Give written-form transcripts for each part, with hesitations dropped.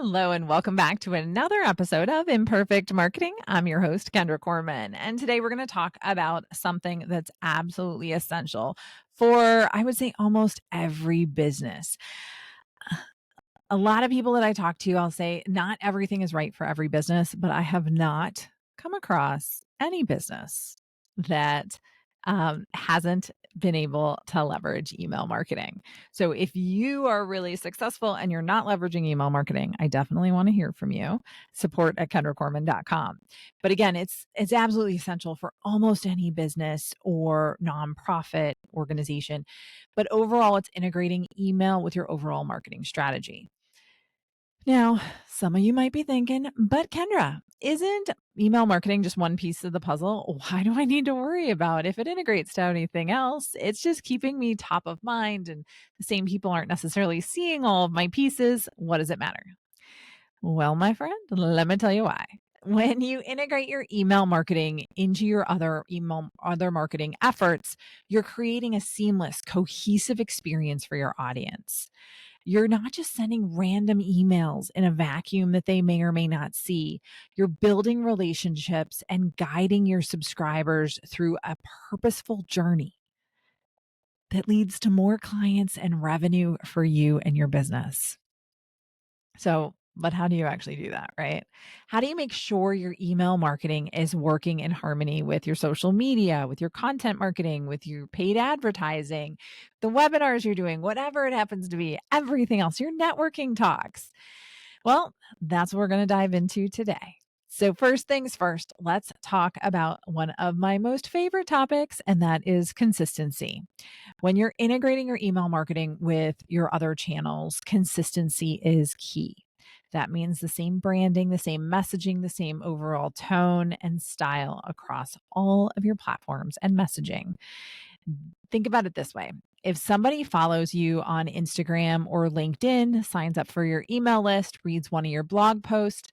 Hello, and welcome back to another episode of Imperfect Marketing. I'm your host, Kendra Corman. And today we're going to talk about something that's absolutely essential for, I would say, almost every business. A lot of people that I talk to, I'll say not everything is right for every business, but I have not come across any business that hasn't been able to leverage email marketing. So if you are really successful and you're not leveraging email marketing, I definitely want to hear from you. Support at kendracorman.com. But again, it's absolutely essential for almost any business or nonprofit organization. But overall, it's integrating email with your overall marketing strategy. Now, some of you might be thinking, but Kendra, isn't email marketing just one piece of the puzzle? Why do I need to worry about if it integrates to anything else? It's just keeping me top of mind, and the same people aren't necessarily seeing all of my pieces. What does it matter? Well, my friend, let me tell you why. When you integrate your email marketing into your other marketing efforts, you're creating a seamless, cohesive experience for your audience. You're not just sending random emails in a vacuum that they may or may not see. You're building relationships and guiding your subscribers through a purposeful journey that leads to more clients and revenue for you and your business. But how do you actually do that, right? How do you make sure your email marketing is working in harmony with your social media, with your content marketing, with your paid advertising, the webinars you're doing, whatever it happens to be, everything else, your networking talks? Well, that's what we're going to dive into today. So, first things first, let's talk about one of my most favorite topics, and that is consistency. When you're integrating your email marketing with your other channels, consistency is key. That means the same branding, the same messaging, the same overall tone and style across all of your platforms and messaging. Think about it this way. If somebody follows you on Instagram or LinkedIn, signs up for your email list, reads one of your blog posts,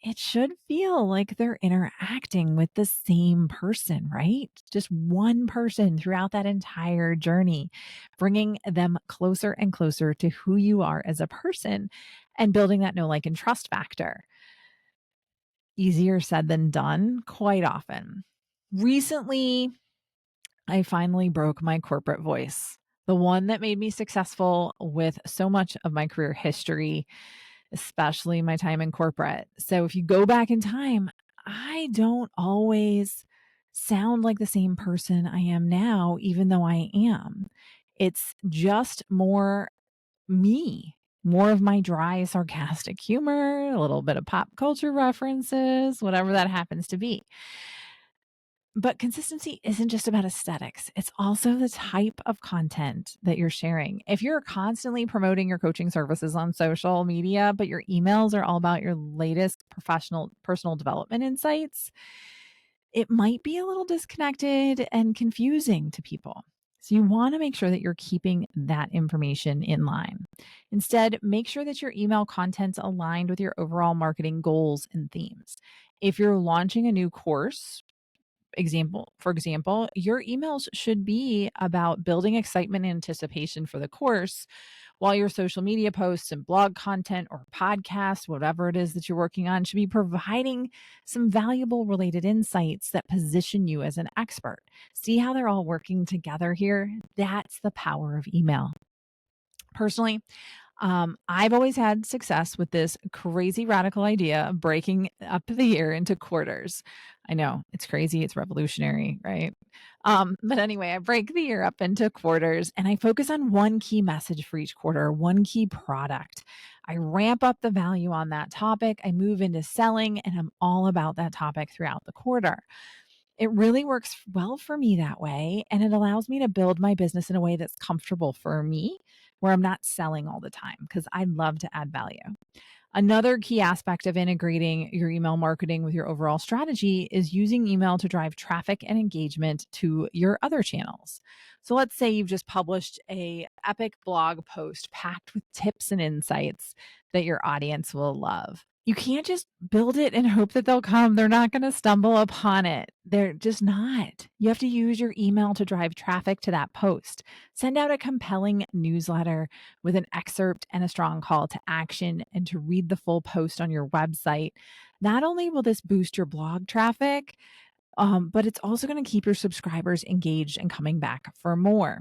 it should feel like they're interacting with the same person, right? Just one person throughout that entire journey, bringing them closer and closer to who you are as a person and building that know, like, and trust factor. Easier said than done quite often. Recently, I finally broke my corporate voice, the one that made me successful with so much of my career history, especially my time in corporate. So if you go back in time, I don't always sound like the same person I am now, even though I am. It's just more me, more of my dry, sarcastic humor, a little bit of pop culture references, whatever that happens to be. But consistency isn't just about aesthetics. It's also the type of content that you're sharing. If you're constantly promoting your coaching services on social media, but your emails are all about your latest professional personal development insights, it might be a little disconnected and confusing to people. So you want to make sure that you're keeping that information in line. Instead, make sure that your email content's aligned with your overall marketing goals and themes. If you're launching a new course, for example, your emails should be about building excitement and anticipation for the course, while your social media posts and blog content or podcasts, whatever it is that you're working on, should be providing some valuable related insights that position you as an expert. See how they're all working together here? That's the power of email. Personally, I've always had success with this crazy radical idea of breaking up the year into quarters. I know it's crazy, it's revolutionary, right? But anyway, I break the year up into quarters and I focus on one key message for each quarter, one key product. I ramp up the value on that topic. I move into selling and I'm all about that topic throughout the quarter. It really works well for me that way. And it allows me to build my business in a way that's comfortable for me, where I'm not selling all the time because I love to add value. Another key aspect of integrating your email marketing with your overall strategy is using email to drive traffic and engagement to your other channels. So let's say you've just published a epic blog post packed with tips and insights that your audience will love. You can't just build it and hope that they'll come. They're not going to stumble upon it. They're just not. You have to use your email to drive traffic to that post. Send out a compelling newsletter with an excerpt and a strong call to action and to read the full post on your website. Not only will this boost your blog traffic, but it's also going to keep your subscribers engaged and coming back for more.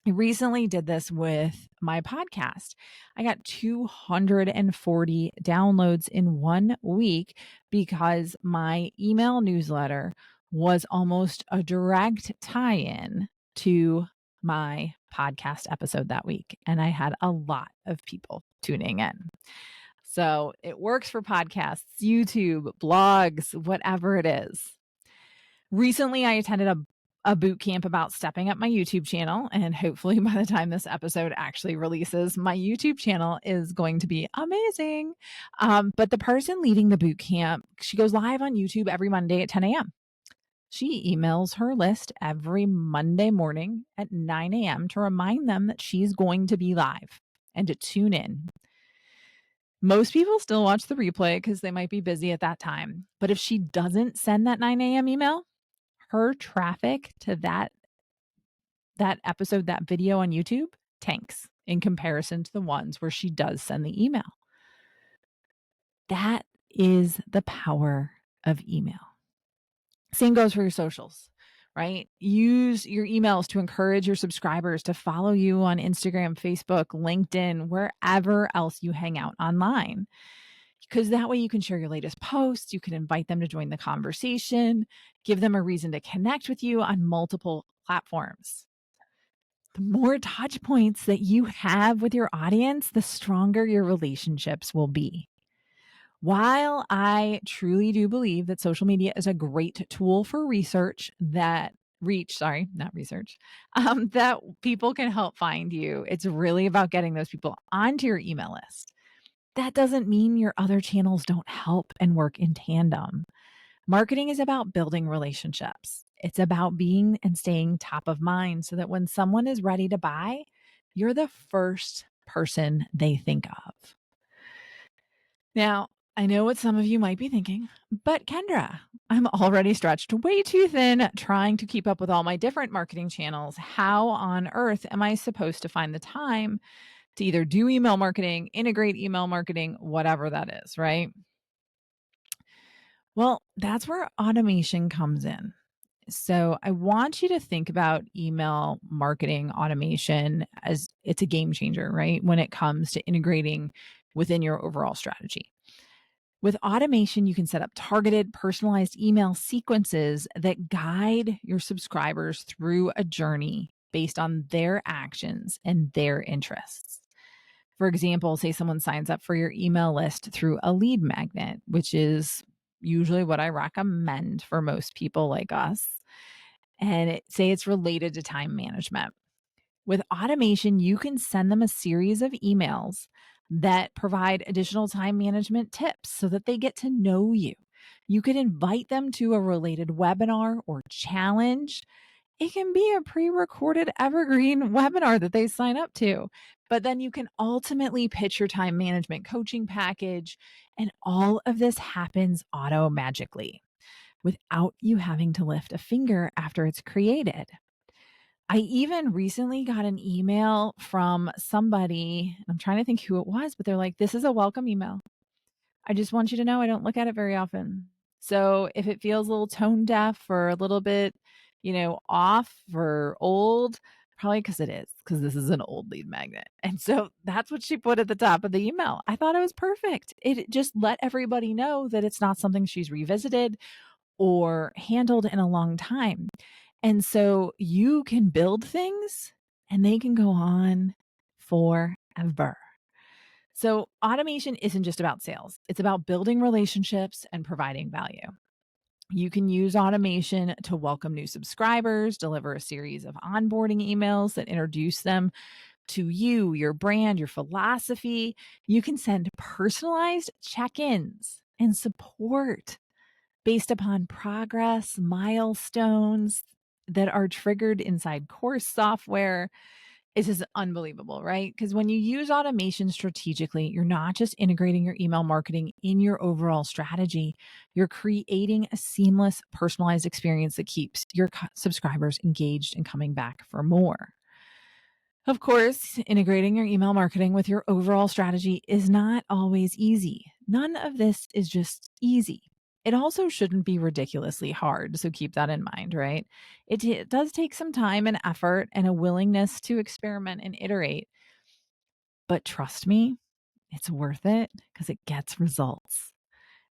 I recently did this with my podcast. I got 240 downloads in 1 week because my email newsletter was almost a direct tie in to my podcast episode that week. And I had a lot of people tuning in. So it works for podcasts, YouTube, blogs, whatever it is. Recently, I attended a boot camp about stepping up my YouTube channel. And hopefully, by the time this episode actually releases, my YouTube channel is going to be amazing. But the person leading the boot camp, she goes live on YouTube every Monday at 10 a.m. She emails her list every Monday morning at 9 a.m. to remind them that she's going to be live and to tune in. Most people still watch the replay because they might be busy at that time. But if she doesn't send that 9 a.m. email, her traffic to that episode, that video on YouTube tanks in comparison to the ones where she does send the email. That is the power of email. Same goes for your socials, right? Use your emails to encourage your subscribers to follow you on Instagram, Facebook, LinkedIn, wherever else you hang out online. Because that way you can share your latest posts, you can invite them to join the conversation, give them a reason to connect with you on multiple platforms. The more touch points that you have with your audience, the stronger your relationships will be. While I truly do believe that social media is a great tool for that people can help find you, it's really about getting those people onto your email list. That doesn't mean your other channels don't help and work in tandem. Marketing is about building relationships. It's about being and staying top of mind so that when someone is ready to buy, you're the first person they think of. Now, I know what some of you might be thinking, but Kendra, I'm already stretched way too thin trying to keep up with all my different marketing channels. How on earth am I supposed to find the time to either do email marketing, integrate email marketing, whatever that is, right? Well, that's where automation comes in. So I want you to think about email marketing automation as it's a game changer, right? When it comes to integrating within your overall strategy. With automation, you can set up targeted, personalized email sequences that guide your subscribers through a journey based on their actions and their interests. For example, say someone signs up for your email list through a lead magnet, which is usually what I recommend for most people like us. And say it's related to time management. With automation, you can send them a series of emails that provide additional time management tips so that they get to know you. You could invite them to a related webinar or challenge. It can be a pre recorded evergreen webinar that they sign up to. But then you can ultimately pitch your time management coaching package. And all of this happens auto magically without you having to lift a finger after it's created. I even recently got an email from somebody. I'm trying to think who it was, but they're like, this is a welcome email. I just want you to know I don't look at it very often. So if it feels a little tone deaf or a little bit, off or old, probably because it is, because this is an old lead magnet. And so that's what she put at the top of the email. I thought it was perfect. It just let everybody know that it's not something she's revisited or handled in a long time. And so you can build things and they can go on forever. So automation isn't just about sales. It's about building relationships and providing value. You can use automation to welcome new subscribers, deliver a series of onboarding emails that introduce them to you, your brand, your philosophy. You can send personalized check-ins and support based upon progress, milestones that are triggered inside course software. This is unbelievable, right? Because when you use automation strategically, you're not just integrating your email marketing in your overall strategy, you're creating a seamless, personalized experience that keeps your subscribers engaged and coming back for more. Of course, integrating your email marketing with your overall strategy is not always easy. None of this is just easy. It also shouldn't be ridiculously hard. So keep that in mind, right? It does take some time and effort and a willingness to experiment and iterate. But trust me, it's worth it because it gets results.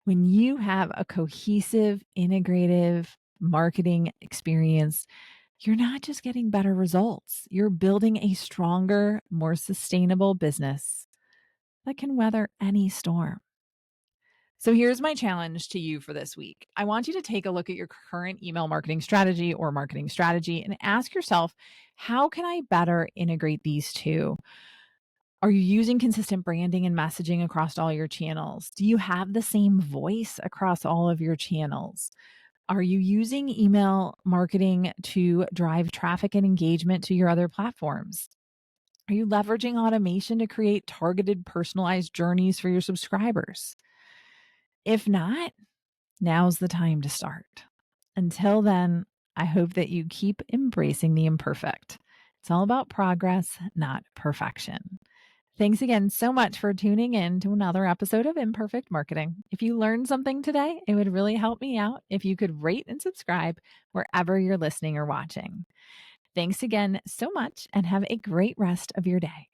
When you have a cohesive, integrative marketing experience, you're not just getting better results, you're building a stronger, more sustainable business that can weather any storm. So here's my challenge to you for this week. I want you to take a look at your current email marketing strategy or marketing strategy and ask yourself, how can I better integrate these two? Are you using consistent branding and messaging across all your channels? Do you have the same voice across all of your channels? Are you using email marketing to drive traffic and engagement to your other platforms? Are you leveraging automation to create targeted, personalized journeys for your subscribers? If not, now's the time to start. Until then, I hope that you keep embracing the imperfect. It's all about progress, not perfection. Thanks again so much for tuning in to another episode of Imperfect Marketing. If you learned something today, it would really help me out if you could rate and subscribe wherever you're listening or watching. Thanks again so much and have a great rest of your day.